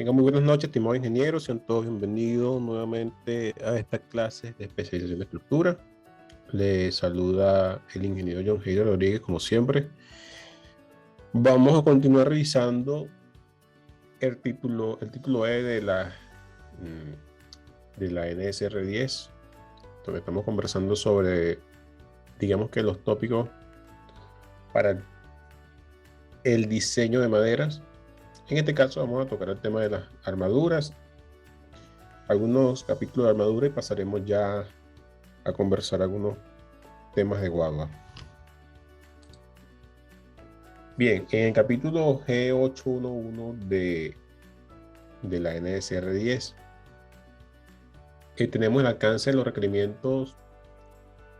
Tengan muy buenas noches, estimados ingenieros. Sean todos bienvenidos nuevamente a esta clase de especialización de estructura. Les saluda el ingeniero John Heider Rodríguez, como siempre. Vamos a continuar revisando el título E de la NSR10, donde estamos conversando sobre, digamos que los tópicos para el diseño de maderas. En este caso vamos a tocar el tema de las armaduras, algunos capítulos de armadura, y pasaremos ya a conversar algunos temas de guagua. Bien, en el capítulo G811 de la NSR10 tenemos el alcance de los requerimientos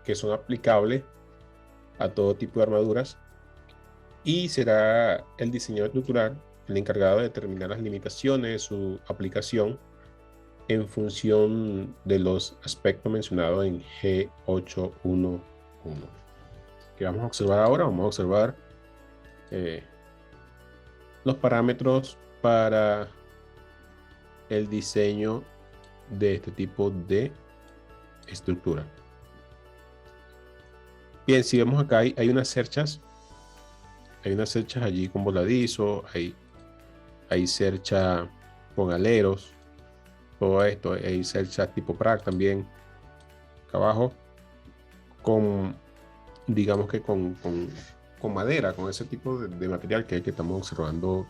que son aplicables a todo tipo de armaduras, y será el diseñador estructural el encargado de determinar las limitaciones de su aplicación en función de los aspectos mencionados en G811. ¿Qué vamos a observar ahora? Vamos a observar los parámetros para el diseño de este tipo de estructura. Bien, si vemos acá hay unas cerchas. Hay unas cerchas allí con voladizo, hay cercha con aleros, todo esto. Hay cerchas tipo Pratt también acá abajo, con, digamos que con madera, con ese tipo de material que es el que estamos observando,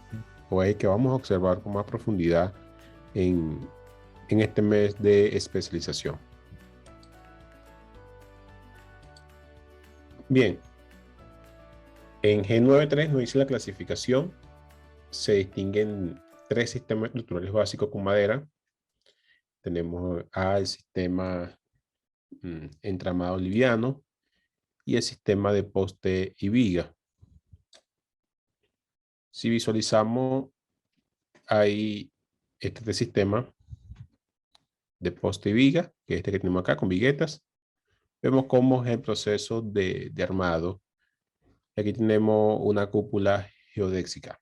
o es que vamos a observar con más profundidad en este mes de especialización. Bien, en G93 nos dice la clasificación. Se distinguen tres sistemas estructurales básicos con madera. Tenemos el sistema entramado liviano y el sistema de poste y viga. Si visualizamos, hay este sistema de poste y viga, que es este que tenemos acá con viguetas. Vemos cómo es el proceso de armado. Aquí tenemos una cúpula geodésica.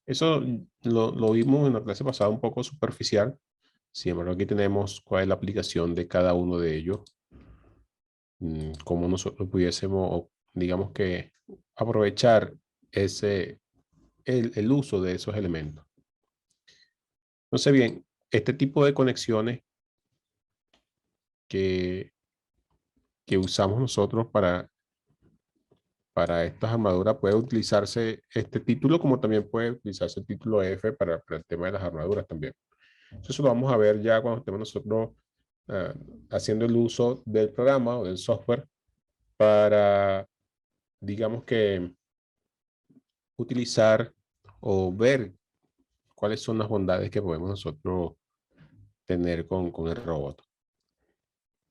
Eso lo vimos en la clase pasada un poco superficial. Sin embargo, aquí tenemos cuál es la aplicación de cada uno de ellos. Cómo nosotros pudiésemos, digamos que, aprovechar el uso de esos elementos. Entonces, bien, este tipo de conexiones que usamos nosotros para estas armaduras, puede utilizarse este título, como también puede utilizarse el título F para el tema de las armaduras también. Eso lo vamos a ver ya cuando estemos nosotros haciendo el uso del programa o del software para, digamos que, utilizar o ver cuáles son las bondades que podemos nosotros tener con el robot.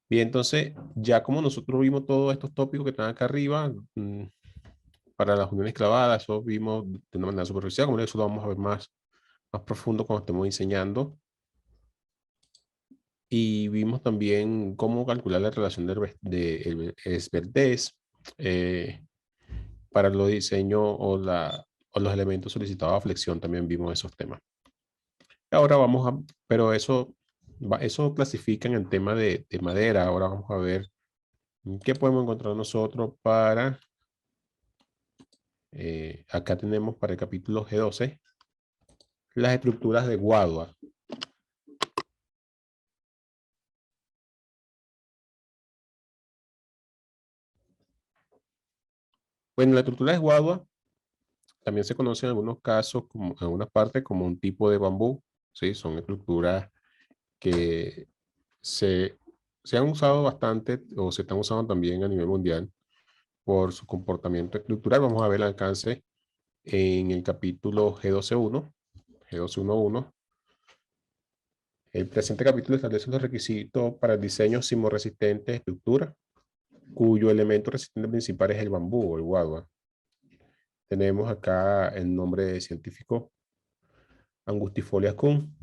Bien, entonces, ya como nosotros vimos todos estos tópicos que están acá arriba, para las uniones clavadas, eso vimos de una manera superficial. Como eso lo vamos a ver más profundo cuando estemos diseñando. Y vimos también cómo calcular la relación de Esberdez para los diseños o los elementos solicitados a flexión. También vimos esos temas. Ahora vamos a, pero eso clasifica en el tema de madera. Ahora vamos a ver qué podemos encontrar nosotros para, acá tenemos para el capítulo G12, las estructuras de guadua. Bueno, la estructura de guadua también se conoce en algunos casos, como en algunas partes, como un tipo de bambú. ¿Sí? Son estructuras que se han usado bastante o se están usando también a nivel mundial por su comportamiento estructural. Vamos a ver el alcance en el capítulo G12.1, G12.1.1. El presente capítulo establece los requisitos para el diseño sismorresistente de estructura, cuyo elemento resistente principal es el bambú o el guadua. Tenemos acá el nombre científico Angustifolia Kuhn.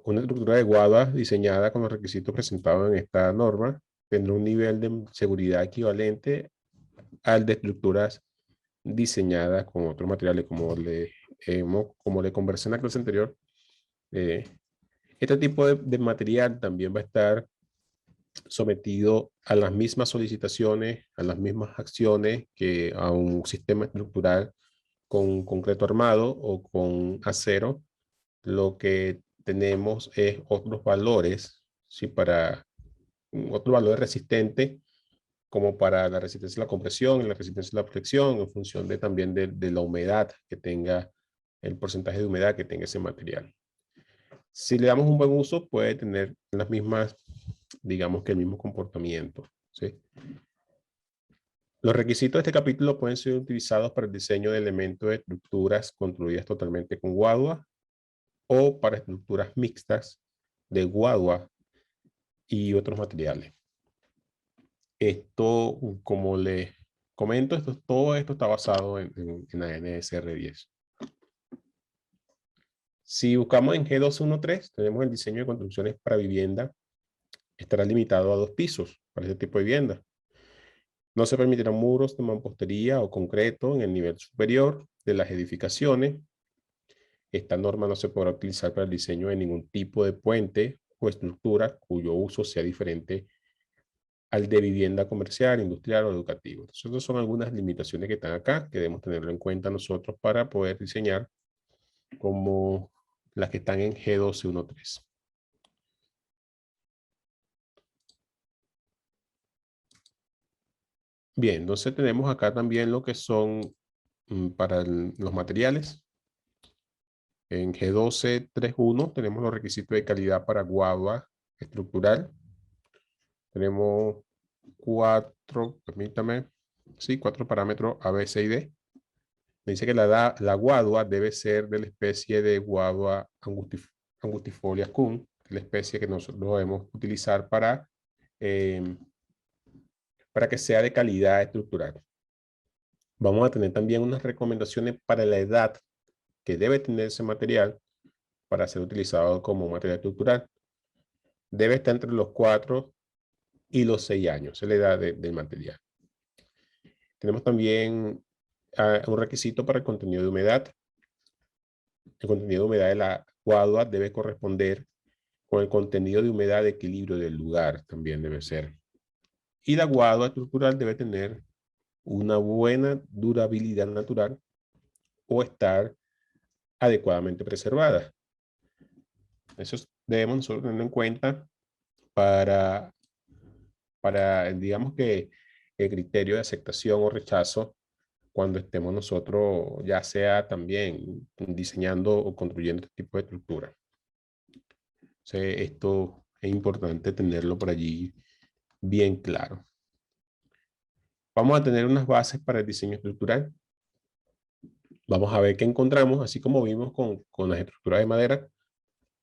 Una estructura de guadua diseñada con los requisitos presentados en esta norma tendrá un nivel de seguridad equivalente al de estructuras diseñadas con otros materiales, como le conversé en la clase anterior. Eh, este tipo de material también va a estar sometido a las mismas solicitaciones, a las mismas acciones que a un sistema estructural con concreto armado o con acero. Lo que tenemos es otros valores, ¿sí? Para otro valor resistente, como para la resistencia a la compresión y la resistencia a la protección, en función de también de la humedad que tenga, el porcentaje de humedad que tenga ese material. Si le damos un buen uso, puede tener las mismas, digamos que el mismo comportamiento, ¿sí? Los requisitos de este capítulo pueden ser utilizados para el diseño de elementos de estructuras construidas totalmente con guadua o para estructuras mixtas de guadua y otros materiales. Esto, como les comento, todo esto está basado en la NSR10. Si buscamos en G1213, tenemos el diseño de construcciones para vivienda. Estará limitado a 2 pisos para este tipo de vivienda. No se permitirán muros de mampostería o concreto en el nivel superior de las edificaciones. Esta norma no se podrá utilizar para el diseño de ningún tipo de puente o estructura cuyo uso sea diferente al de vivienda comercial, industrial o educativo. Entonces, estas son algunas limitaciones que están acá, que debemos tenerlo en cuenta nosotros para poder diseñar como las que están en G1213. Bien, entonces tenemos acá también lo que son para los materiales. En G1231 tenemos los requisitos de calidad para guadua estructural. Tenemos 4, permítame, sí, 4 parámetros A, B, C y D. Me dice que la guadua debe ser de la especie de guadua angustifolia cum, la especie que nosotros debemos utilizar para que sea de calidad estructural. Vamos a tener también unas recomendaciones para la edad que debe tener ese material para ser utilizado como material estructural. Debe estar entre los 4 y los 6 años, es la edad del material. Tenemos también un requisito para el contenido de humedad. El contenido de humedad de la guadua debe corresponder con el contenido de humedad de equilibrio del lugar, también debe ser. Y la guadua estructural debe tener una buena durabilidad natural o estar adecuadamente preservada. Eso debemos nosotros tenerlo en cuenta para, digamos que el criterio de aceptación o rechazo cuando estemos nosotros ya sea también diseñando o construyendo este tipo de estructura. Esto es importante tenerlo por allí bien claro. Vamos a tener unas bases para el diseño estructural. Vamos a ver qué encontramos, así como vimos con las estructuras de madera.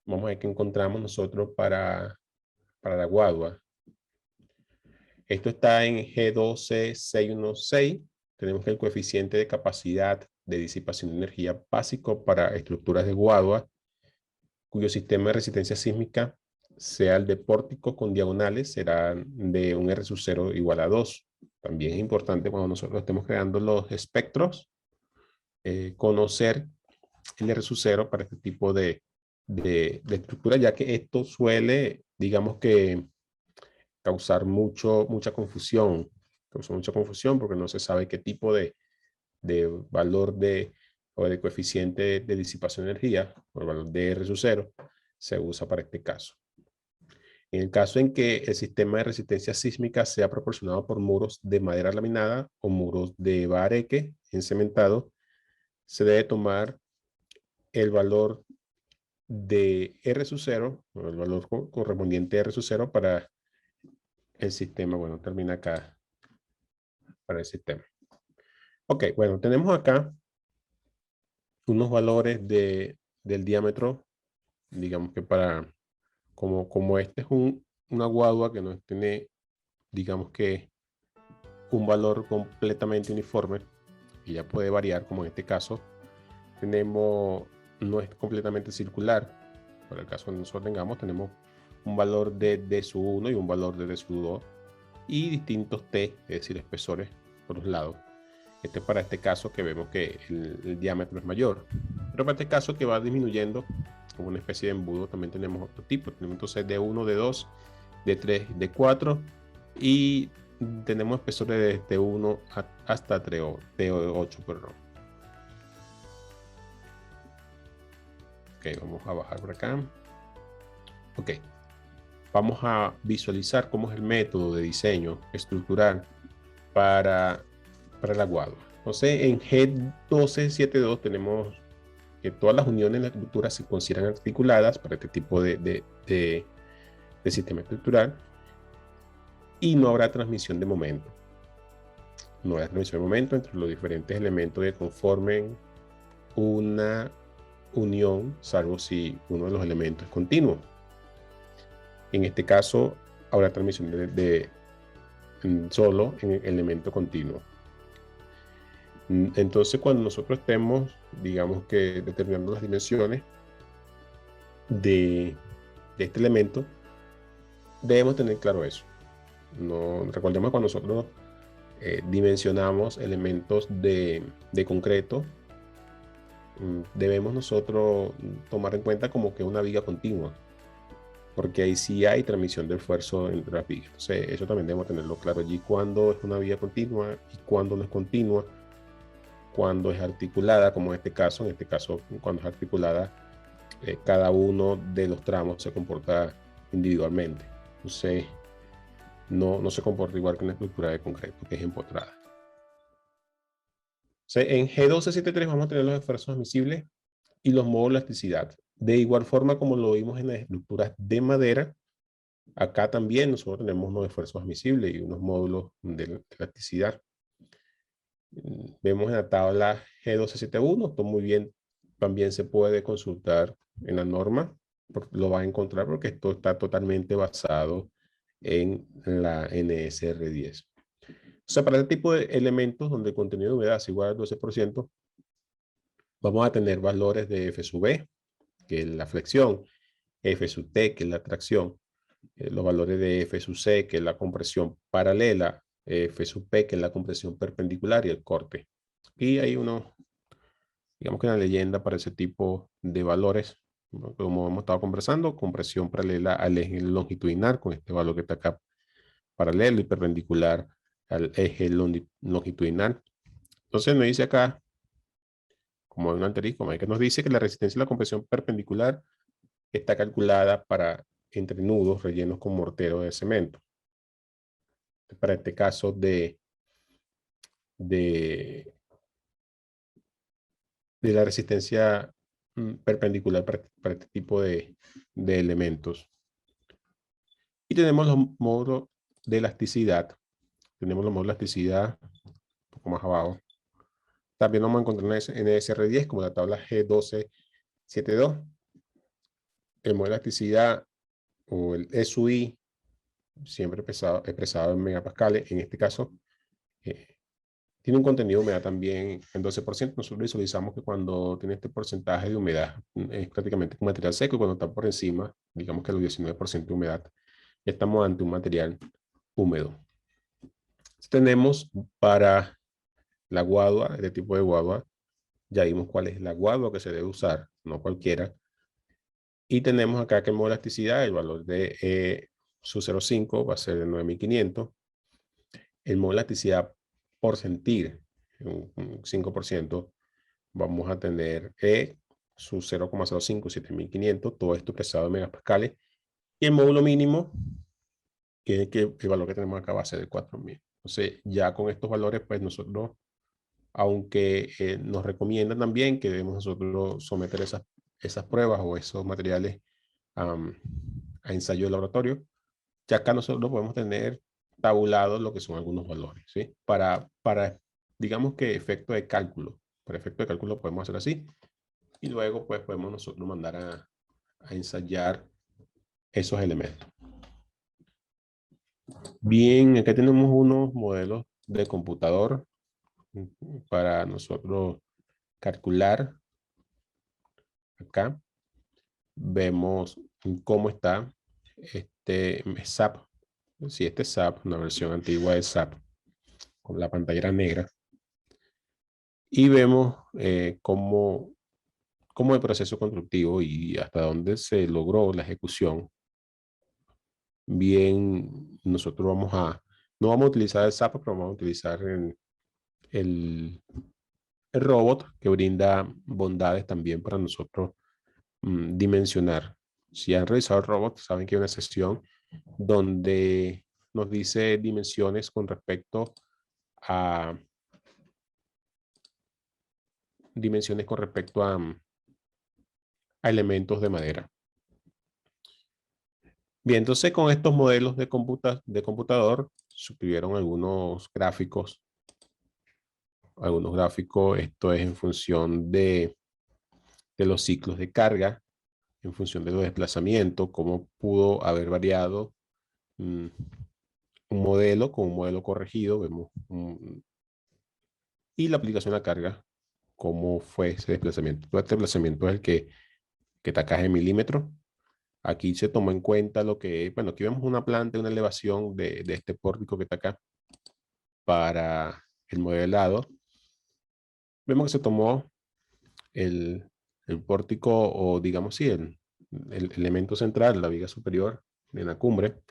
Vamos a ver qué encontramos nosotros para la guadua. Esto está en G12616. Tenemos que el coeficiente de capacidad de disipación de energía básico para estructuras de guadua, cuyo sistema de resistencia sísmica sea el de pórtico con diagonales, será de un R sub 0 igual a 2. También es importante cuando nosotros estemos creando los espectros, conocer el R sub 0 para este tipo de estructura, ya que esto suele, digamos que, causar mucha confusión. Causa mucha confusión porque no se sabe qué tipo de valor o de coeficiente de disipación de energía, o el valor de R sub 0, se usa para este caso. En el caso en que el sistema de resistencia sísmica sea proporcionado por muros de madera laminada o muros de bareque encementado, se debe tomar el valor de R sub 0, o el valor correspondiente a R sub 0 para el sistema. Bueno, termina acá para el sistema. Ok, bueno, tenemos acá unos valores del diámetro, digamos que como este es una guadua que no tiene, digamos que un valor completamente uniforme, y ya puede variar, como en este caso, no es completamente circular. Para el caso que nosotros tenemos un valor de D sub 1 y un valor de D sub 2 y distintos T, es decir, espesores por los lados. Este es para este caso que vemos que el diámetro es mayor, pero para este caso que va disminuyendo como una especie de embudo, también tenemos otro tipo. Tenemos entonces D1, D2, D3, D4 y tenemos espesores de T1 hasta T8, perdón. Ok, vamos a bajar por acá. Ok, vamos a visualizar cómo es el método de diseño estructural para la guadua. Entonces, en G1272 tenemos que todas las uniones en la estructura se consideran articuladas para este tipo de sistema estructural y no habrá transmisión de momento. No habrá transmisión de momento entre los diferentes elementos que conformen una unión, salvo si uno de los elementos es continuo. En este caso, habrá transmisión solo en el elemento continuo. Entonces, cuando nosotros estemos, digamos que determinando las dimensiones de este elemento, debemos tener claro eso. Recordemos cuando nosotros dimensionamos elementos de concreto, debemos nosotros tomar en cuenta como que una viga continua, porque ahí sí hay transmisión de esfuerzo entre las vigas. Entonces, eso también debemos tenerlo claro allí, cuando es una viga continua y cuando no es continua, cuando es articulada, como en este caso, cuando es articulada, cada uno de los tramos se comporta individualmente. Entonces, no se comporta igual que una estructura de concreto, que es empotrada. En G1273 vamos a tener los esfuerzos admisibles y los modos de elasticidad. De igual forma como lo vimos en las estructuras de madera, acá también nosotros tenemos unos esfuerzos admisibles y unos módulos de elasticidad. Vemos en la tabla G1271, esto muy bien también se puede consultar en la norma, lo va a encontrar porque esto está totalmente basado en la NSR10. O sea, para este tipo de elementos donde el contenido de humedad es igual al 12%, vamos a tener valores de F sub B, que es la flexión, F sub T, que es la tracción, los valores de F sub C, que es la compresión paralela, F sub P, que es la compresión perpendicular y el corte. Y hay digamos que una leyenda para ese tipo de valores, como hemos estado conversando, compresión paralela al eje longitudinal, con este valor que está acá paralelo y perpendicular al eje longitudinal. Entonces nos dice acá, como en un asterisco, que nos dice que la resistencia a la compresión perpendicular está calculada entre nudos rellenos con mortero de cemento. Para este caso de la resistencia perpendicular para este tipo de elementos. Y tenemos los módulos de elasticidad. Tenemos los módulos de elasticidad un poco más abajo. También vamos a encontrar en NSR10 como la tabla G1272. El módulo de elasticidad o el SUI, siempre expresado en megapascales, en este caso, tiene un contenido de humedad también en 12%. Nosotros visualizamos que cuando tiene este porcentaje de humedad es prácticamente un material seco, y cuando está por encima, digamos que los 19% de humedad, estamos ante un material húmedo. Tenemos para la guadua, este tipo de guadua, ya vimos cuál es la guadua que se debe usar, no cualquiera. Y tenemos acá que el modo de elasticidad, el valor de su 0,5 va a ser de 9500. El modo de elasticidad por sentir, un 5%, vamos a tener su 0,05, 7500, todo esto expresado en megapascales. Y el módulo mínimo, que el valor que tenemos acá va a ser de 4000. Entonces, ya con estos valores, pues nosotros, aunque nos recomiendan también que debemos nosotros someter esas pruebas o esos materiales a ensayo de laboratorio, ya acá nosotros podemos tener tabulados lo que son algunos valores, ¿sí? Para digamos que efecto de cálculo. Para efecto de cálculo podemos hacer así. Y luego, pues, podemos nosotros mandar a ensayar esos elementos. Bien, acá tenemos unos modelos de computador para nosotros calcular. Acá vemos cómo está este SAP. Si este SAP, una versión antigua de SAP, con la pantalla era negra. Y vemos cómo como el proceso constructivo y hasta dónde se logró la ejecución, bien, nosotros no vamos a utilizar el SAP, pero vamos a utilizar el, el robot que brinda bondades también para nosotros dimensionar. Si han revisado el robot, saben que hay una sección donde nos dice dimensiones con respecto a a elementos de madera. Bien, entonces con estos modelos de computador suscribieron algunos gráficos. Esto es en función de los ciclos de carga, en función de los desplazamientos, cómo pudo haber variado un modelo con un modelo corregido, vemos, y la aplicación de la carga, cómo fue ese desplazamiento. Todo este desplazamiento es el que está acá en milímetros. Aquí se tomó en cuenta lo que, bueno, aquí vemos una planta, una elevación de este pórtico que está acá para el modelado. Vemos que se tomó el pórtico, o digamos sí, el elemento central, la viga superior en la cumbre,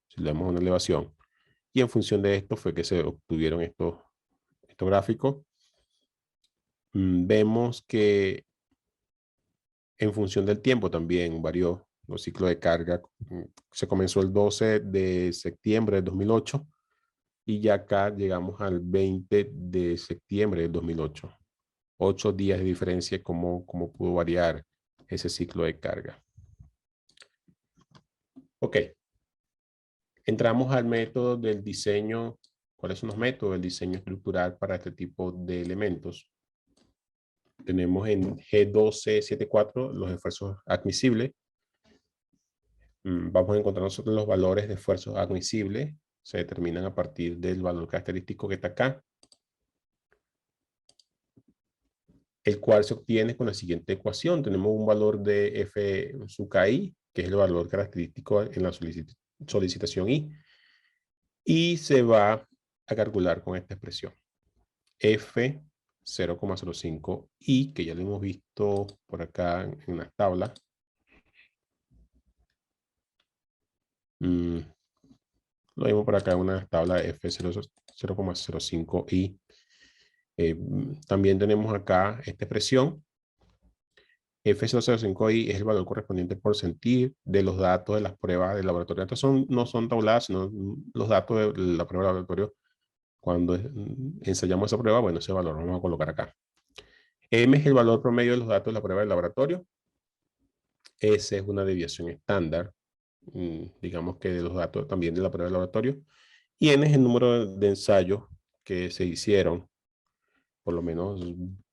si le damos una elevación. Y en función de esto fue que se obtuvieron estos gráficos. Vemos que en función del tiempo también varió los ciclos de carga. Se comenzó el 12 de septiembre de 2008 y ya acá llegamos al 20 de septiembre del 2008. 8 días de diferencia, cómo pudo variar ese ciclo de carga. Ok. Entramos al método del diseño. ¿Cuáles son los métodos del diseño estructural para este tipo de elementos? Tenemos en G1274 los esfuerzos admisibles. Vamos a encontrar nosotros los valores de esfuerzos admisibles. Se determinan a partir del valor característico que está acá, el cual se obtiene con la siguiente ecuación. Tenemos un valor de F sub KI, que es el valor característico en la solicitación I, y se va a calcular con esta expresión. F 0,05 I, que ya lo hemos visto por acá en las tablas. Lo vimos por acá en una tabla de F 0,05 I. También tenemos acá esta expresión. F005i es el valor correspondiente por sentir de los datos de las pruebas de laboratorio. Estos no son tabuladas, sino los datos de la prueba de laboratorio. Cuando ensayamos esa prueba, bueno, ese valor lo vamos a colocar acá. M es el valor promedio de los datos de la prueba de laboratorio. S es una desviación estándar, digamos que de los datos también de la prueba de laboratorio. Y N es el número de ensayos que se hicieron, por lo menos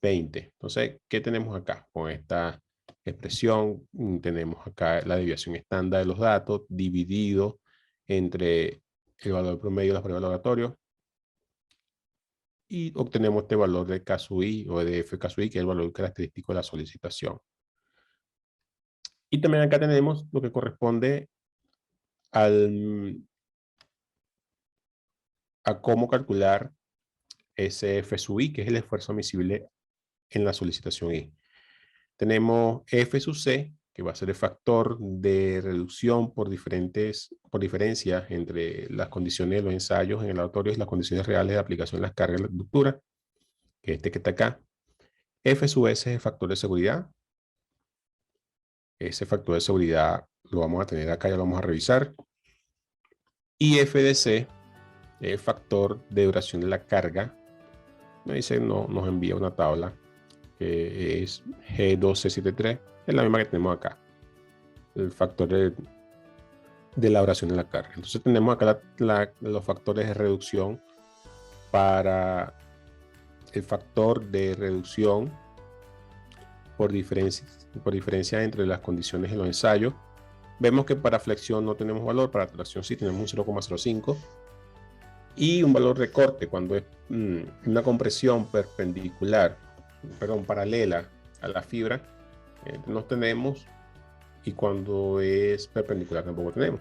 20. Entonces, ¿qué tenemos acá? Con esta expresión tenemos acá la desviación estándar de los datos dividido entre el valor promedio de las pruebas de laboratorio y obtenemos este valor de K sub I o de F K sub I, que es el valor característico de la solicitación. Y también acá tenemos lo que corresponde a cómo calcular ese F sub I, que es el esfuerzo admisible en la solicitación I. Tenemos F sub C, que va a ser el factor de reducción por diferencia entre las condiciones de los ensayos en el laboratorio y las condiciones reales de aplicación de las cargas de la estructura, que es este que está acá. F sub S es el factor de seguridad. Ese factor de seguridad lo vamos a tener acá, ya lo vamos a revisar. Y F de C es el factor de duración de la carga. Nos envía una tabla que es G1273, es la misma que tenemos acá, el factor de la duración de la carga. Entonces tenemos acá los factores de reducción para el factor de reducción por diferencia entre las condiciones de los ensayos. Vemos que para flexión no tenemos valor, para tracción sí tenemos un 0,05 y un valor de corte cuando es una compresión paralela a la fibra, no tenemos, y cuando es perpendicular tampoco tenemos.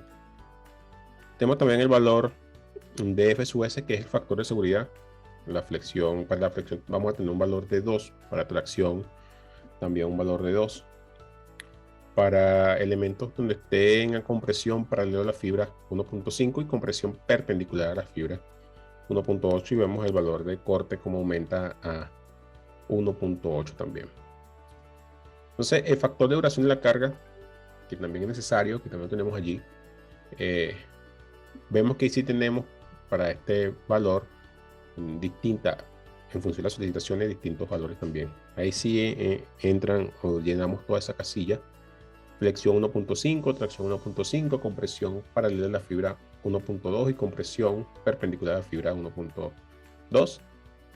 Tenemos también el valor de F sub S, que es el factor de seguridad. Para la flexión vamos a tener un valor de 2, para tracción también un valor de 2. Para elementos donde estén a compresión paralelo a la fibra, 1.5, y compresión perpendicular a la fibra, 1.8, y vemos el valor de corte como aumenta a 1.8 también. Entonces, el factor de duración de la carga, que también es necesario, que también lo tenemos allí, vemos que sí tenemos para este valor distinta, en función de las solicitaciones, distintos valores también. Ahí sí entran o llenamos toda esa casilla. Flexión 1.5, tracción 1.5, compresión paralela a la fibra 1.2 y compresión perpendicular a la fibra 1.2,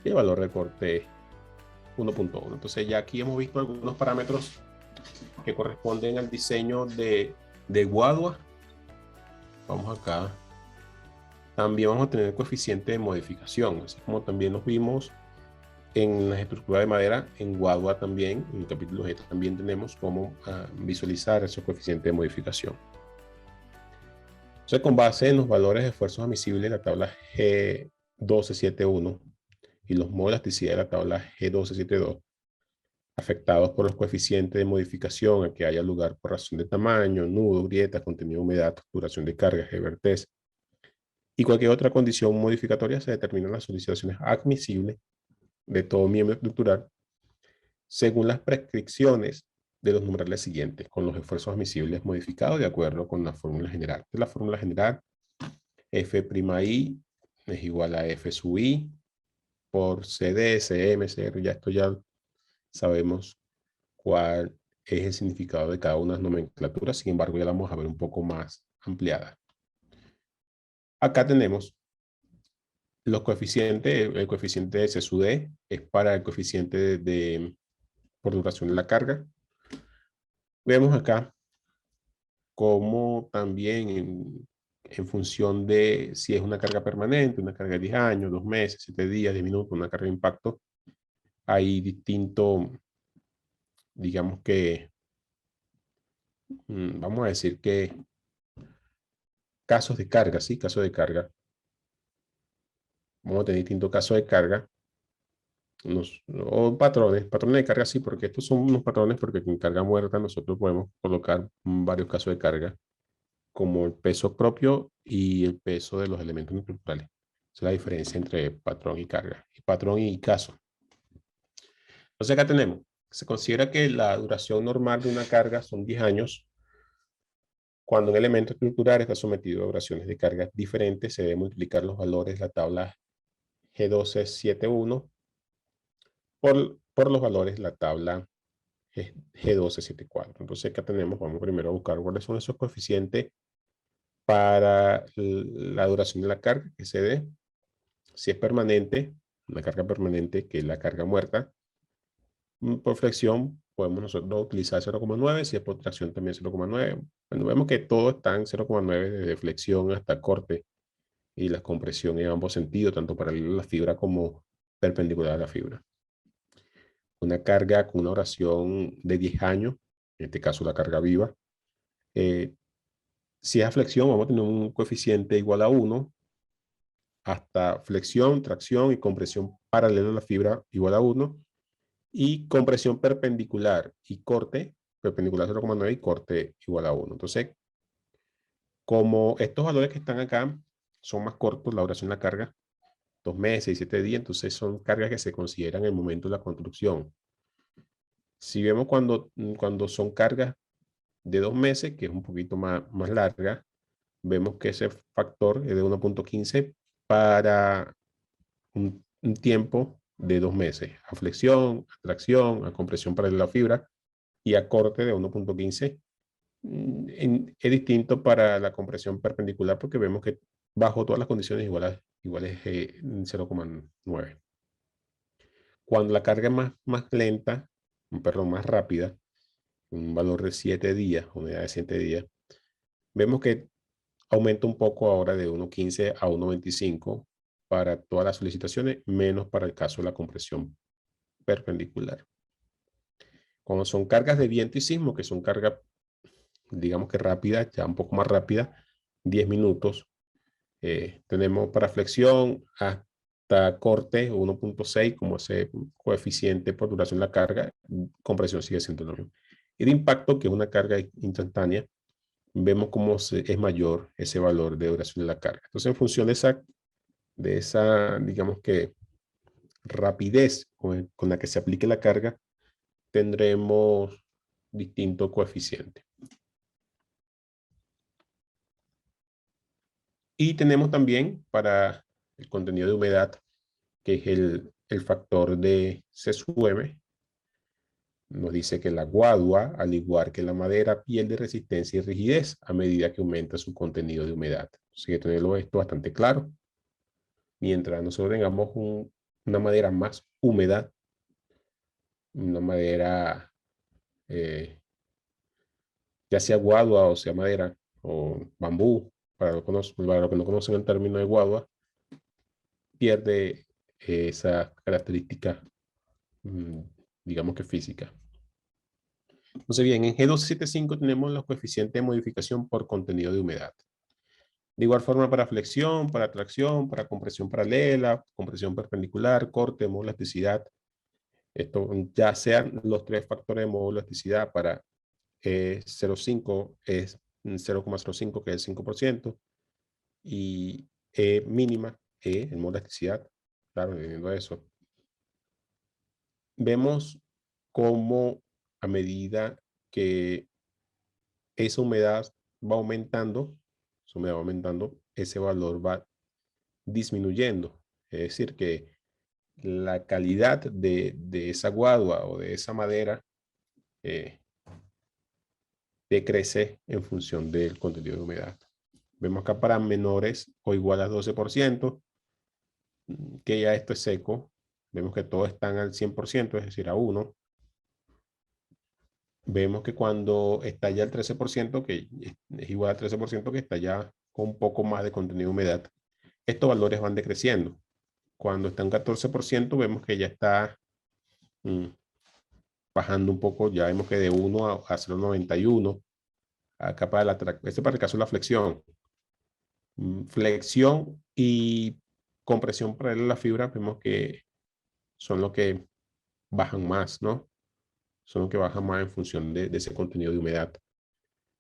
y el valor de corte 1.1. Entonces ya aquí hemos visto algunos parámetros que corresponden al diseño de guadua. Vamos acá. También vamos a tener coeficiente de modificación, así como también nos vimos en las estructuras de madera. En guadua también, en el capítulo G, también tenemos cómo visualizar esos coeficientes de modificación. Entonces, con base en los valores de esfuerzos admisibles de la tabla G1271 y los modos de elasticidad de la tabla G1272, afectados por los coeficientes de modificación a que haya lugar por razón de tamaño, nudo, grieta, contenido de humedad, duración de carga, G-vertez y cualquier otra condición modificatoria, se determinan las solicitaciones admisibles de todo miembro estructural según las prescripciones de los numerales siguientes, con los esfuerzos admisibles modificados de acuerdo con la fórmula general. La fórmula general, F'I es igual a F sub I por CD, CM, CR. Ya esto ya sabemos cuál es el significado de cada una de las nomenclaturas. Sin embargo, ya la vamos a ver un poco más ampliada. Acá tenemos los coeficientes. El coeficiente de C sub D es para el coeficiente por duración de la carga. Vemos acá cómo también en función de si es una carga permanente, una carga de 10 años, 2 meses, 7 días, 10 minutos, una carga de impacto, hay distinto, digamos que, vamos a decir que casos de carga, ¿sí? Casos de carga. Vamos a tener distintos casos de carga. O patrones de carga, sí, porque estos son unos patrones porque en carga muerta nosotros podemos colocar varios casos de carga, como el peso propio y el peso de los elementos estructurales. Esa es la diferencia entre patrón y carga, y patrón y caso. Entonces acá tenemos, se considera que la duración normal de una carga son 10 años. Cuando un elemento estructural está sometido a duraciones de cargas diferentes, se debe multiplicar los valores de la tabla G1271 por los valores de la tabla G1274. Entonces acá tenemos, vamos primero a buscar cuáles son esos coeficientes para la duración de la carga que se dé. Si es permanente, una carga permanente, que es la carga muerta, por flexión podemos nosotros utilizar 0,9, si es por tracción también 0,9. Bueno, vemos que todo está en 0,9 desde flexión hasta corte, y la compresión en ambos sentidos, tanto paralela a la fibra como perpendicular a la fibra. Una carga con una duración de 10 años, en este caso la carga viva, si es a flexión vamos a tener un coeficiente igual a 1, hasta flexión, tracción y compresión paralela a la fibra igual a 1, y compresión perpendicular y corte, perpendicular 0,9 y corte igual a 1. Entonces, como estos valores que están acá son más cortos, la duración de la carga, 2 meses y 7 días, entonces son cargas que se consideran en el momento de la construcción. Si vemos cuando son cargas de 2 meses, que es un poquito más larga, vemos que ese factor es de 1.15 para un tiempo de 2 meses, a flexión, a tracción, a compresión paralela a la fibra, y a corte de 1.15. Es distinto para la compresión perpendicular porque vemos que bajo todas las condiciones iguales 0,9. Cuando la carga es más lenta, perdón, más rápida, un valor de 7 días, unidad de 7 días, vemos que aumenta un poco ahora de 1.15 a 1.25 para todas las solicitaciones, menos para el caso de la compresión perpendicular. Cuando son cargas de viento y sismo, que son cargas, digamos que rápidas, ya un poco más rápidas, 10 minutos, tenemos para flexión hasta hasta corte 1.6 como ese coeficiente por duración de la carga, compresión sigue siendo lo mismo. Y de impacto, que es una carga instantánea, vemos cómo es mayor ese valor de duración de la carga. Entonces, en función de esa digamos que, rapidez con la que se aplique la carga, tendremos distintos coeficientes. Y tenemos también para el contenido de humedad, que es el factor de C sub M. Nos dice que la guadua, al igual que la madera, pierde resistencia y rigidez a medida que aumenta su contenido de humedad. Así que tenerlo esto bastante claro. Mientras nosotros tengamos una madera más húmeda, una madera, ya sea guadua o sea madera o bambú, para lo que no conocen el término de guadua, pierde esa característica, digamos que física. Entonces, bien, en G275 tenemos los coeficientes de modificación por contenido de humedad. De igual forma para flexión, para tracción, para compresión paralela, compresión perpendicular, corte, módulo de elasticidad. Esto ya sean los tres factores de módulo de elasticidad. Para 0,5 es 0,05, que es el 5%, y mínima, el módulo de elasticidad, claro, debido a eso. Vemos cómo a medida que esa humedad va aumentando, ese valor va disminuyendo. Es decir, que la calidad de esa guadua o de esa madera decrece en función del contenido de humedad. Vemos acá para menores o igual a 12%, que ya esto es seco. Vemos que todos están al 100%, es decir, a 1. Vemos que cuando está ya el 13%, que es igual al 13%, que está ya con un poco más de contenido de humedad, estos valores van decreciendo. Cuando está en 14%, vemos que ya está bajando un poco. Ya vemos que de 1 a 0,91. Acá este para el caso de la flexión. Flexión y compresión paralela a la fibra, vemos que son los que bajan más, ¿no? Son los que bajan más en función de ese contenido de humedad.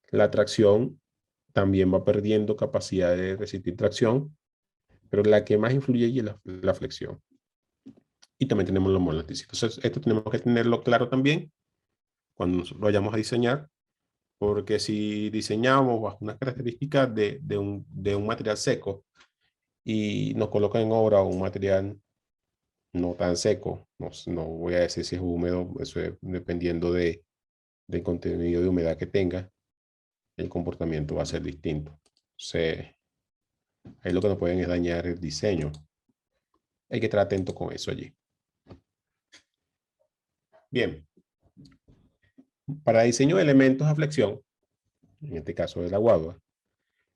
La tracción también va perdiendo capacidad de resistir tracción, pero la que más influye es la flexión. Y también tenemos los módulos. Entonces, esto tenemos que tenerlo claro también cuando nosotros lo vayamos a diseñar, porque si diseñamos bajo unas características de un material seco y nos colocan en obra un material no tan seco, no voy a decir si es húmedo, eso es dependiendo del contenido de humedad que tenga, el comportamiento va a ser distinto. Ahí lo que nos pueden es dañar el diseño. Hay que estar atento con eso allí. Bien. Para diseño de elementos a flexión, en este caso de la guadua,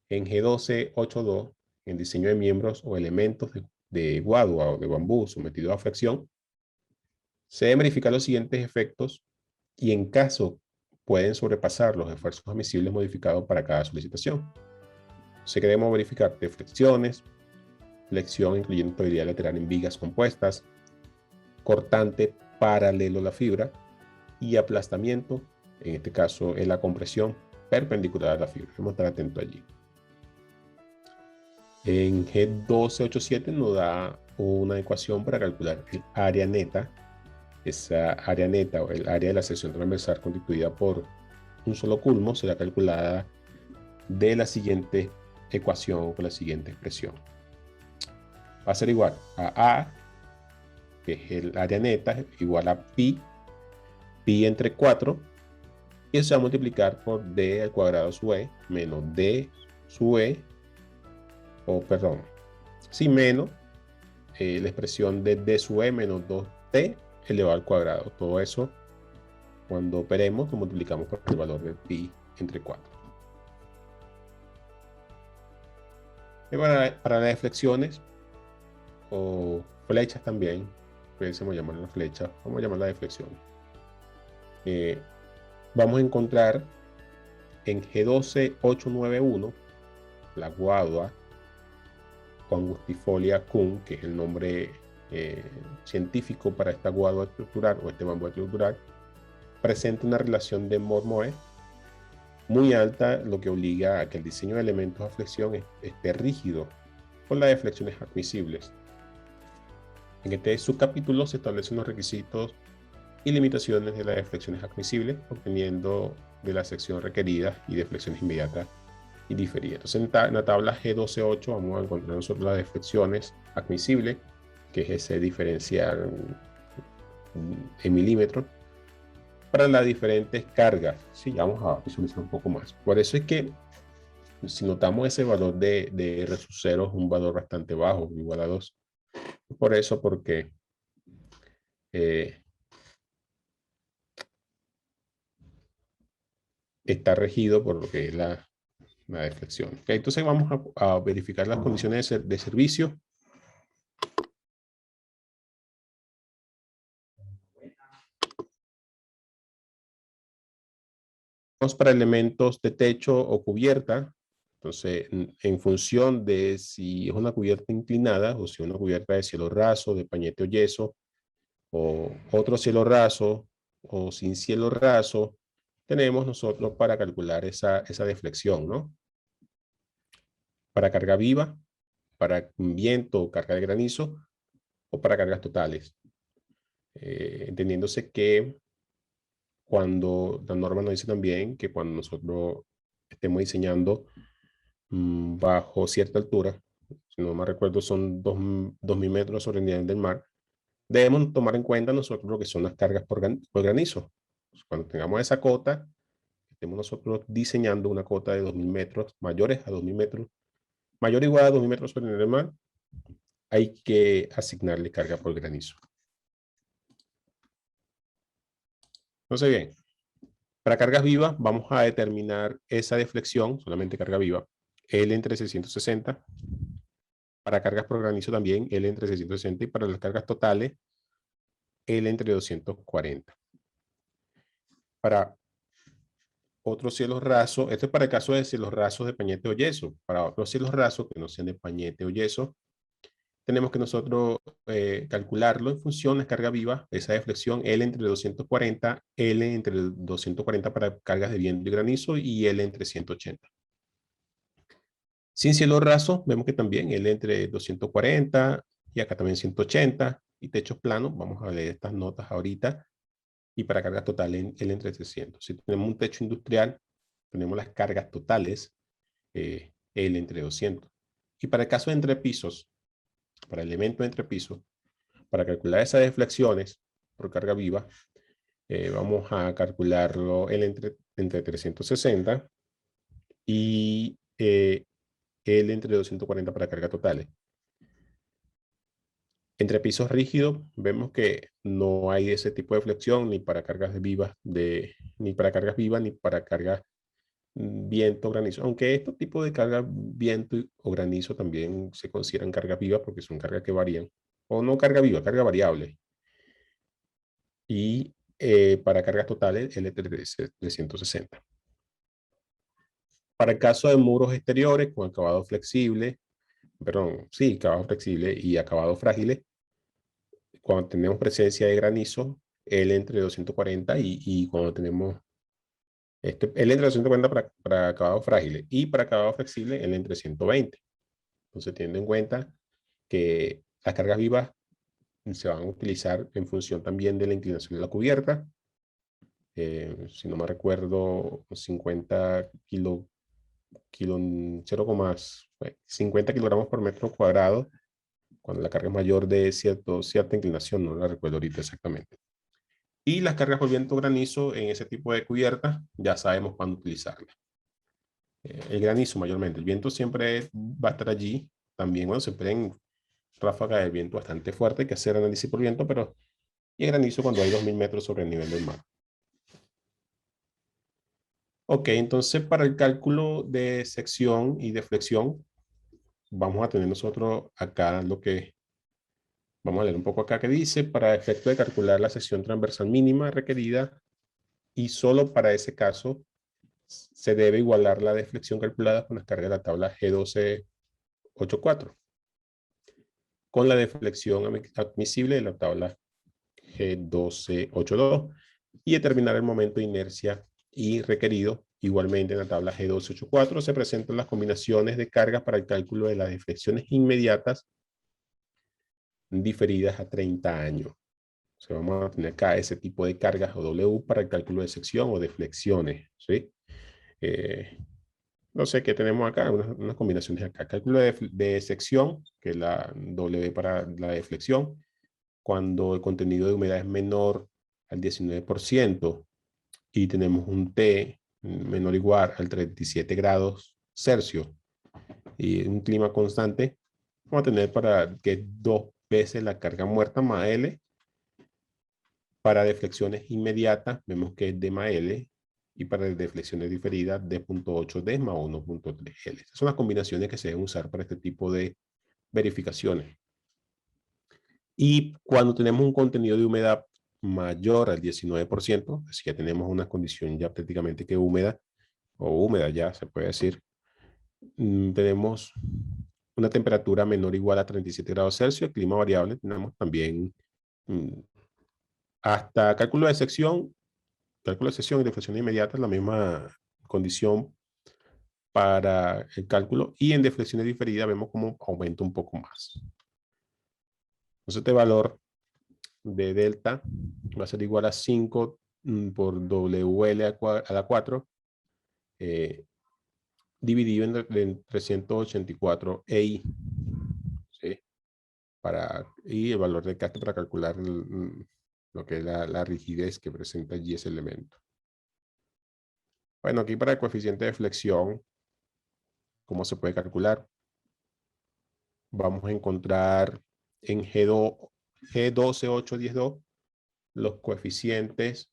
en G1282, en diseño de miembros o elementos de guadua o de bambú sometidos a flexión, se deben verificar los siguientes efectos y, en caso, pueden sobrepasar los esfuerzos admisibles modificados para cada solicitación. Se queremos verificar deflexiones, flexión incluyendo estabilidad lateral en vigas compuestas, cortante paralelo a la fibra y aplastamiento, en este caso es la compresión perpendicular a la fibra. Debemos estar atentos allí. En G1287 nos da una ecuación para calcular el área neta. Esa área neta o el área de la sección transversal constituida por un solo culmo será calculada de la siguiente ecuación con la siguiente expresión. Va a ser igual a A, que es el área neta, igual a pi entre 4, y eso se va a multiplicar por d al cuadrado sub e menos d sub e, menos la expresión de d sub e menos 2t elevado al cuadrado. Todo eso, cuando operemos, lo multiplicamos por el valor de pi entre 4. Y para las deflexiones o flechas también, pudiésemos llamarlas flechas, vamos a llamarlas deflexiones. Vamos a encontrar en G12891 la guadua o Angustifolia Kuhn, que es el nombre científico para esta guadua estructural o este bambú estructural, presenta una relación de Moore-Moe muy alta, lo que obliga a que el diseño de elementos a flexión esté rígido con las deflexiones admisibles. En este subcapítulo se establecen los requisitos y limitaciones de las deflexiones admisibles, obteniendo de la sección requerida y deflexiones inmediatas y diferidas. Entonces, en la tabla G12.8 vamos a encontrar nosotros las deflexiones admisibles, que es ese diferencial en milímetros, para las diferentes cargas. Sí, vamos a visualizar un poco más. Por eso es que si notamos ese valor de R sub 0 es un valor bastante bajo, igual a 2. Por eso, porque está regido por lo que es la deflexión. Okay, entonces vamos a verificar las condiciones de servicio. Vamos para elementos de techo o cubierta. Entonces, en función de si es una cubierta inclinada o si es una cubierta de cielo raso, de pañete o yeso, o otro cielo raso, o sin cielo raso, tenemos nosotros para calcular esa deflexión, ¿no? Para carga viva, para viento o carga de granizo, o para cargas totales. Entendiéndose que cuando la norma nos dice también que cuando nosotros estemos diseñando bajo cierta altura, si no me recuerdo son 2.000 metros sobre el nivel del mar, debemos tomar en cuenta nosotros lo que son las cargas por granizo. Cuando tengamos esa cota, estemos nosotros diseñando una cota de 2.000 metros, mayores a 2.000 metros, mayor o igual a 2.000 metros sobre el nivel del mar, hay que asignarle carga por granizo. Entonces, bien, para cargas vivas vamos a determinar esa deflexión, solamente carga viva, L entre 660. Para cargas por granizo también, L entre 660. Y para las cargas totales, L entre 240. Para otros cielos rasos, esto es para el caso de cielos rasos de pañete o yeso. Para otros cielos rasos que no sean de pañete o yeso, tenemos que nosotros calcularlo en función de carga viva, esa deflexión, L entre 240, L entre 240 para cargas de viento y granizo y L entre 180. Sin cielo raso, vemos que también L entre 240 y acá también 180. Y techos planos, vamos a leer estas notas ahorita. Y para cargas totales, L entre 300. Si tenemos un techo industrial, tenemos las cargas totales, L entre 200. Y para el caso de entrepisos, para elementos de entrepisos, para calcular esas deflexiones por carga viva, vamos a calcularlo L entre 360 y L entre 240 para cargas totales. Entre pisos rígidos, vemos que no hay ese tipo de flexión ni para cargas vivas, ni para cargas vivas, ni para cargas viento, granizo. Aunque estos tipos de cargas viento o granizo también se consideran cargas vivas porque son cargas que varían. O no carga viva, carga variable. Y para cargas totales, L360. Para el caso de muros exteriores con acabado flexible, perdón, sí, acabado flexible y acabado frágiles, cuando tenemos presencia de granizo, L entre 240 y cuando tenemos L entre 240 para acabados frágiles y para acabados flexibles L entre 120. Entonces, teniendo en cuenta que las cargas vivas se van a utilizar en función también de la inclinación de la cubierta. Si no me recuerdo, 50 50 kilogramos por metro cuadrado cuando la carga es mayor de cierta inclinación, no la recuerdo ahorita exactamente. Y las cargas por viento granizo en ese tipo de cubiertas, ya sabemos cuándo utilizarlas. El granizo mayormente, el viento siempre va a estar allí. También, bueno, se pueden ráfagas de viento bastante fuerte, hay que hacer análisis por viento, pero y el granizo cuando hay 2.000 metros sobre el nivel del mar. Ok, entonces para el cálculo de sección y de flexión, vamos a tener nosotros acá lo que vamos a leer un poco acá que dice, para efecto de calcular la sección transversal mínima requerida y solo para ese caso se debe igualar la deflexión calculada con las cargas de la tabla G12.8.4. con la deflexión admisible de la tabla G1282 y determinar el momento de inercia y requerido. Igualmente en la tabla G1284 se presentan las combinaciones de cargas para el cálculo de las deflexiones inmediatas diferidas a 30 años. O sea, vamos a tener acá ese tipo de cargas o W para el cálculo de sección o de flexiones, ¿sí? No sé qué tenemos acá, unas combinaciones acá. Cálculo de sección, que es la W para la deflexión, cuando el contenido de humedad es menor al 19% y tenemos un T menor o igual al 37 grados Celsius y un clima constante, vamos a tener para que 2 veces la carga muerta más L. Para deflexiones inmediatas, vemos que es D más L, y para deflexiones diferidas, D.8 D más 1.3 L. Estas son las combinaciones que se deben usar para este tipo de verificaciones. Y cuando tenemos un contenido de humedad mayor al 19%, es decir, ya tenemos una condición ya prácticamente que húmeda, o húmeda ya se puede decir, tenemos una temperatura menor o igual a 37 grados Celsius, clima variable, tenemos también hasta cálculo de sección y deflexión inmediata es la misma condición para el cálculo, y en deflexiones diferidas vemos cómo aumenta un poco más. Entonces este valor de delta va a ser igual a 5 por WL a la 4 dividido en 384 EI, ¿sí? Y el valor de Castro para calcular lo que es la rigidez que presenta allí ese elemento. Bueno, aquí para el coeficiente de flexión, ¿cómo se puede calcular? Vamos a encontrar en G12812 los coeficientes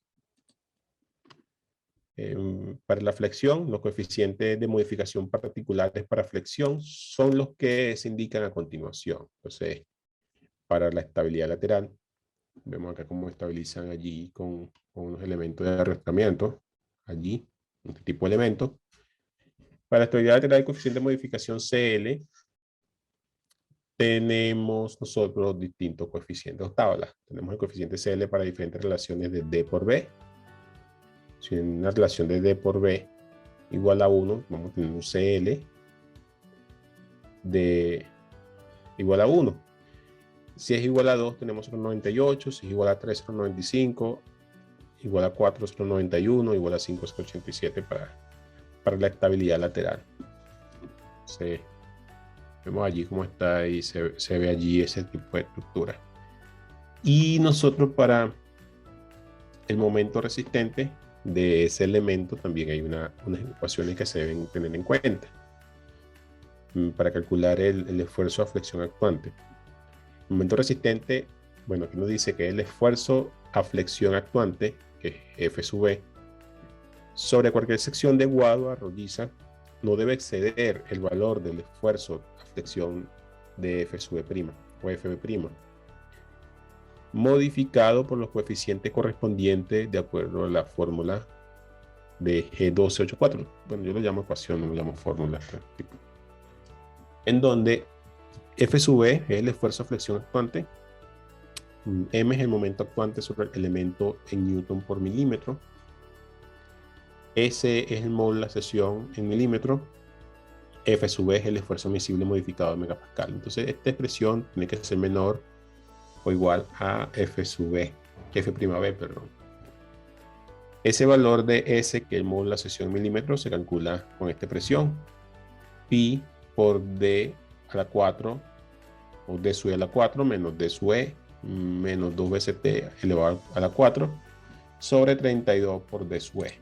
para la flexión. Los coeficientes de modificación particulares para flexión son los que se indican a continuación. Entonces, para la estabilidad lateral, vemos acá cómo estabilizan allí con unos elementos de arrastramiento, allí, este tipo de elementos. Para la estabilidad lateral, el coeficiente de modificación CL, tenemos nosotros distintos coeficientes o tablas. Tenemos el coeficiente CL para diferentes relaciones de D por B. Si en una relación de D por B igual a 1, vamos a tener un CL de igual a 1. Si es igual a 2, tenemos 0,98. Si es igual a 3, 0,95. Igual a 4, 0,91. Igual a 5, 0,87 para la estabilidad lateral. Sí. Vemos allí cómo está y se ve allí ese tipo de estructura. Y nosotros para el momento resistente de ese elemento también hay unas ecuaciones que se deben tener en cuenta para calcular el esfuerzo a flexión actuante. El momento resistente, bueno, aquí nos dice que el esfuerzo a flexión actuante, que es F sub B, sobre cualquier sección de guadua rolliza, no debe exceder el valor del esfuerzo a flexión de F sub B' o FB', modificado por los coeficientes correspondientes de acuerdo a la fórmula de G1284. Bueno, yo lo llamo ecuación, no lo llamo fórmula. En donde F sub B es el esfuerzo a flexión actuante, M es el momento actuante sobre el elemento en Newton por milímetro, S es el módulo de la sección en milímetro, F sub B es el esfuerzo admisible modificado en megapascal. Entonces esta expresión tiene que ser menor o igual a F sub B, F'B, perdón. Ese valor de S, que es el módulo de la sección en milímetros, se calcula con esta expresión. Pi por D a la 4, o D sub E a la 4, menos D sub E, menos 2 veces T elevado a la 4, sobre 32 por D sub E.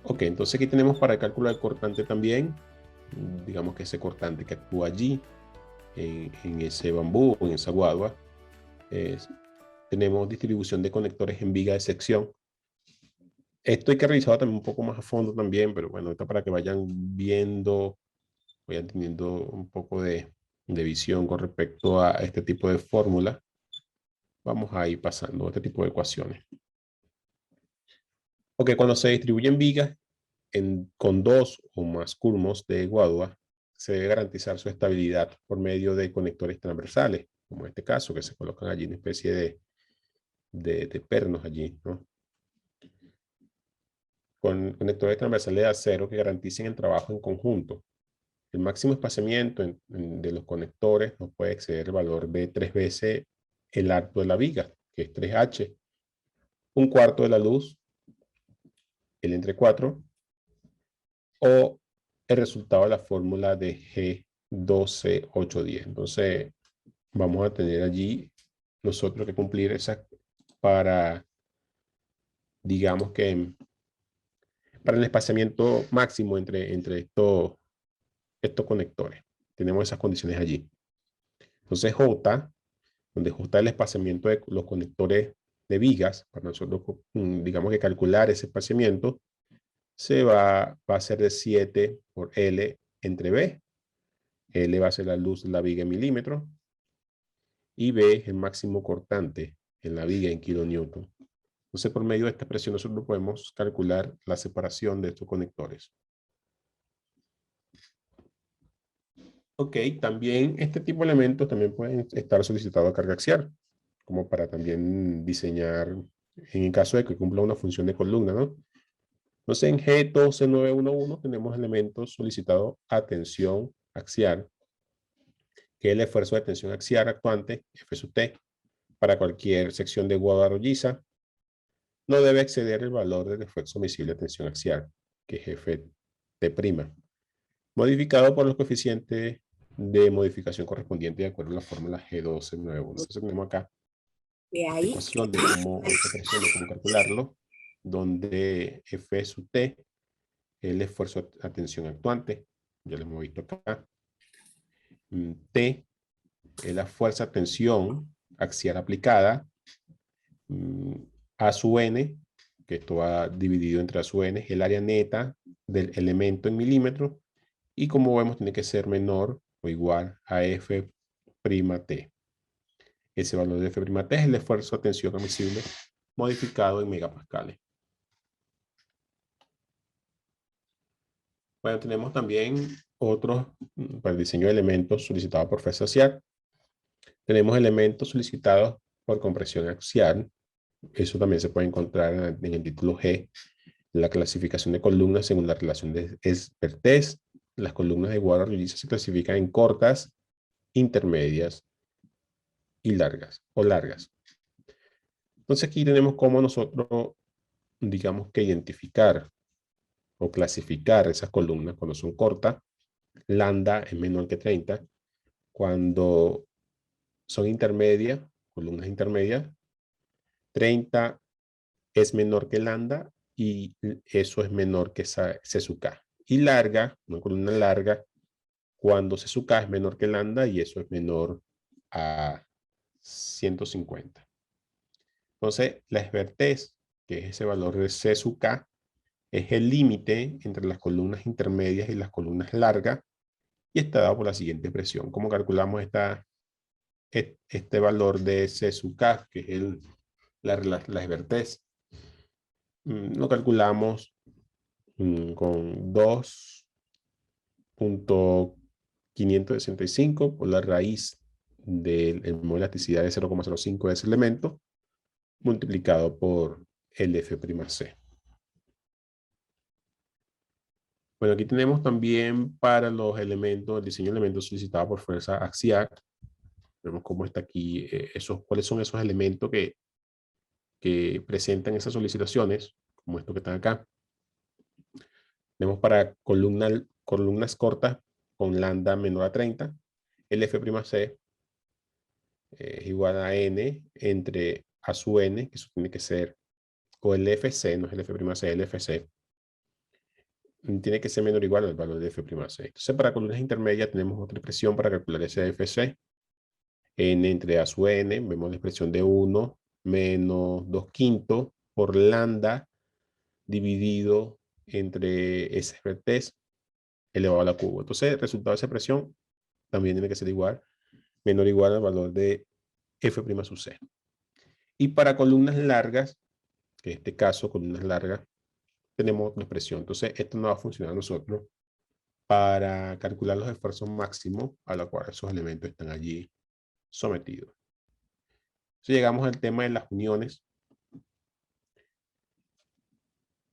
Ok, entonces aquí tenemos para el cálculo del cortante también, digamos que ese cortante que actúa allí, en ese bambú o en esa guadua, tenemos distribución de conectores en viga de sección. Esto hay que revisarlo también un poco más a fondo también, pero bueno, esto para que vayan viendo, vayan teniendo un poco de visión con respecto a este tipo de fórmula. Vamos a ir pasando a este tipo de ecuaciones. Ok, cuando se distribuyen vigas con 2 o más culmos de guadua, se debe garantizar su estabilidad por medio de conectores transversales, como en este caso, que se colocan allí una especie de pernos allí, ¿no? Con conectores transversales de acero que garanticen el trabajo en conjunto. El máximo espaciamiento de los conectores no puede exceder el valor de 3 veces el alto de la viga, que es 3H, un cuarto de la luz, el entre 4, o el resultado de la fórmula de G12,810. Entonces, vamos a tener allí nosotros que cumplir esa para, digamos que, para el espaciamiento máximo entre estos conectores. Tenemos esas condiciones allí. Entonces, J, donde J es el espaciamiento de los conectores de vigas, para nosotros, digamos que calcular ese espaciamiento, va a ser de 7 por L entre B. L va a ser la luz de la viga en milímetros y B es el máximo cortante en la viga en kilonewton. Entonces, por medio de esta expresión nosotros podemos calcular la separación de estos conectores. Ok, también este tipo de elementos también pueden estar solicitados a carga axial, como para también diseñar, en el caso de que cumpla una función de columna, ¿no? Entonces, en G12911 tenemos elementos solicitados a tensión axial, que es el esfuerzo de tensión axial actuante, F sub T, para cualquier sección de guada rolliza, no debe exceder el valor del esfuerzo miscible de tensión axial, que es Ft', modificado por los coeficientes de modificación correspondiente de acuerdo a la fórmula G1291. Entonces tenemos acá la ecuación de cómo, esta expresión de cómo calcularlo, donde F sub T es el esfuerzo a tensión actuante, ya lo hemos visto acá. T es la fuerza tensión axial aplicada. A sub n, que esto va dividido entre A sub n, es el área neta del elemento en milímetros, y como vemos tiene que ser menor o igual a F''T. Ese valor de F''T es el esfuerzo de tensión admisible modificado en megapascales. Bueno, tenemos también otros para el diseño de elementos solicitados por fuerza axial. Tenemos elementos solicitados por compresión axial. Eso también se puede encontrar en el título G, la clasificación de columnas según la relación de Esbertés. Las columnas de guarda rolliza se clasifican en cortas, intermedias y largas, o largas. Entonces aquí tenemos cómo nosotros, digamos que identificar o clasificar esas columnas cuando son cortas. Lambda es menor que 30. Cuando son intermedias, columnas intermedias, 30 es menor que lambda y eso es menor que C sub K. Y larga, una columna larga, cuando C sub K es menor que lambda y eso es menor a 150. Entonces, la esbertés, que es ese valor de C sub K, es el límite entre las columnas intermedias y las columnas largas y está dado por la siguiente expresión. ¿Cómo calculamos este valor de C sub K, que es la esbertés? Lo calculamos con 2.565 por la raíz del módulo de elasticidad de 0,05 de ese elemento multiplicado por el F'(C). Bueno, aquí tenemos también para los elementos, el diseño de elementos solicitado por fuerza axial. Vemos cómo está aquí, cuáles son esos elementos que presentan esas solicitaciones, como estos que están acá. Tenemos para columnas cortas con lambda menor a 30, el F'(C) es igual a n entre A sub n, que eso tiene que ser, o el FC, no es el F'(C), el FC, tiene que ser menor o igual al valor de F'(C). Entonces, para columnas intermedias tenemos otra expresión para calcular ese FC. N entre A sub n, vemos la expresión de 1 menos 2/5 por lambda dividido entre S vertés elevado a la cubo. Entonces, el resultado de esa expresión también tiene que ser igual, menor o igual al valor de F'(C). Y para columnas largas, que en este caso, columnas largas, tenemos otra expresión. Entonces, esto no va a funcionar a nosotros para calcular los esfuerzos máximos a los cuales esos elementos están allí sometidos. Entonces llegamos al tema de las uniones.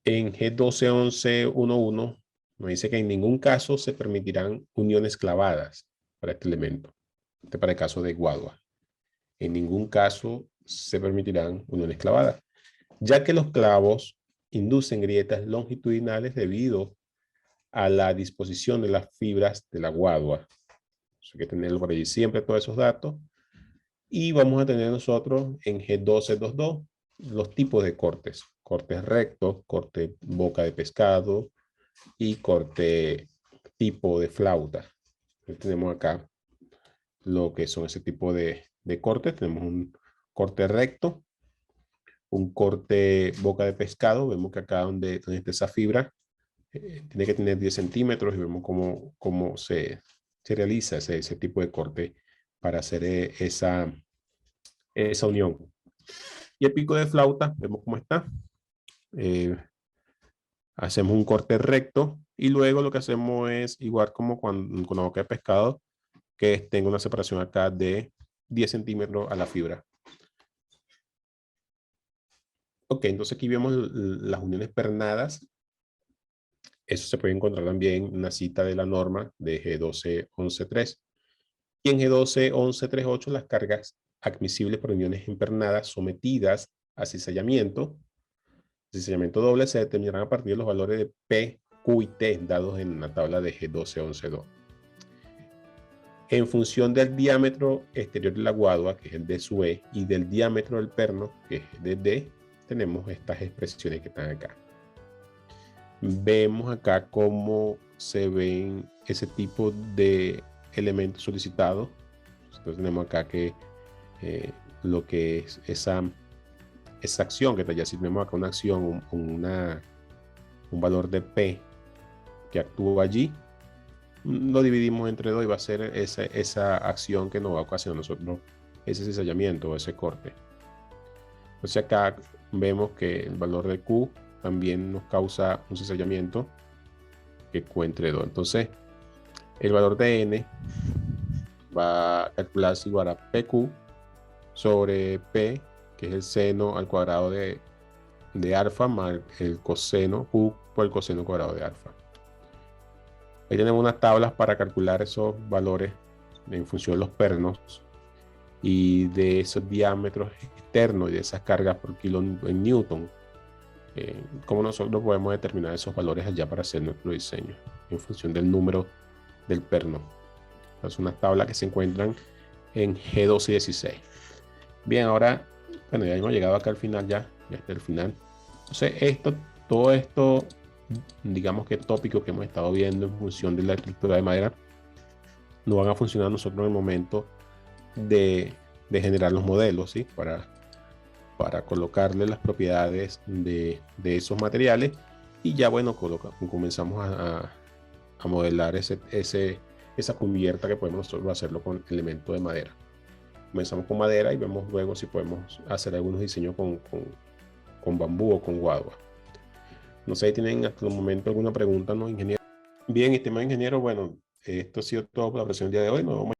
En G121111 nos dice que en ningún caso se permitirán uniones clavadas para este elemento. Este para el caso de guadua. En ningún caso se permitirán uniones clavadas, ya que los clavos inducen grietas longitudinales debido a la disposición de las fibras de la guadua. Eso hay que tenerlo por allí siempre, todos esos datos. Y vamos a tener nosotros en G1222 los tipos de cortes. Cortes rectos, corte boca de pescado y corte tipo de flauta. Entonces tenemos acá lo que son ese tipo de cortes. Tenemos un corte recto, un corte boca de pescado. Vemos que acá donde está esa fibra tiene que tener 10 centímetros y vemos cómo se realiza ese tipo de corte para hacer esa unión. Y el pico de flauta, vemos cómo está. Hacemos un corte recto y luego lo que hacemos es igual como con la boca de pescado, que tenga una separación acá de 10 centímetros a la fibra. Ok, entonces aquí vemos las uniones pernadas. Eso se puede encontrar también en una cita de la norma de G12.11.3. Y en G12.11.3.8 las cargas admisibles por uniones empernadas sometidas a cizallamiento doble se determinarán a partir de los valores de P, Q y T dados en la tabla de G12.11.2. En función del diámetro exterior de la guadua, que es el D sub E, y del diámetro del perno, que es el de D, tenemos estas expresiones que están acá. Vemos acá cómo se ven ese tipo de elementos solicitados. Entonces tenemos acá que lo que es esa acción que ya si tenemos acá una acción, un valor de P que actúa allí, lo dividimos entre 2 y va a ser esa acción que nos va a ocasionar nosotros ese cizallamiento o ese corte. Entonces acá vemos que el valor de Q también nos causa un cizallamiento que Q entre 2. Entonces el valor de N va a calcularse igual a PQ sobre P, que es el seno al cuadrado de alfa más el coseno Q por el coseno cuadrado de alfa. Ahí tenemos unas tablas para calcular esos valores en función de los pernos y de esos diámetros externos y de esas cargas por kilo en newton. Cómo nosotros podemos determinar esos valores allá para hacer nuestro diseño en función del número del perno. Es una tabla que se encuentran en G12.16. Bien, ahora, bueno, ya hemos llegado acá al final ya hasta el final. Entonces, todo esto, digamos que tópicos que hemos estado viendo en función de la estructura de madera, no van a funcionar nosotros en el momento de generar los modelos, ¿sí? Para colocarle las propiedades de esos materiales y ya, bueno, comenzamos a modelar esa cubierta que podemos nosotros hacerlo con elementos de madera. Comenzamos con madera y vemos luego si podemos hacer algunos diseños con bambú o con guadua. No sé si tienen hasta el momento alguna pregunta, ¿no, ingeniero? Bien, estimado ingeniero, bueno, esto ha sido todo por la presentación del día de hoy. Nos vemos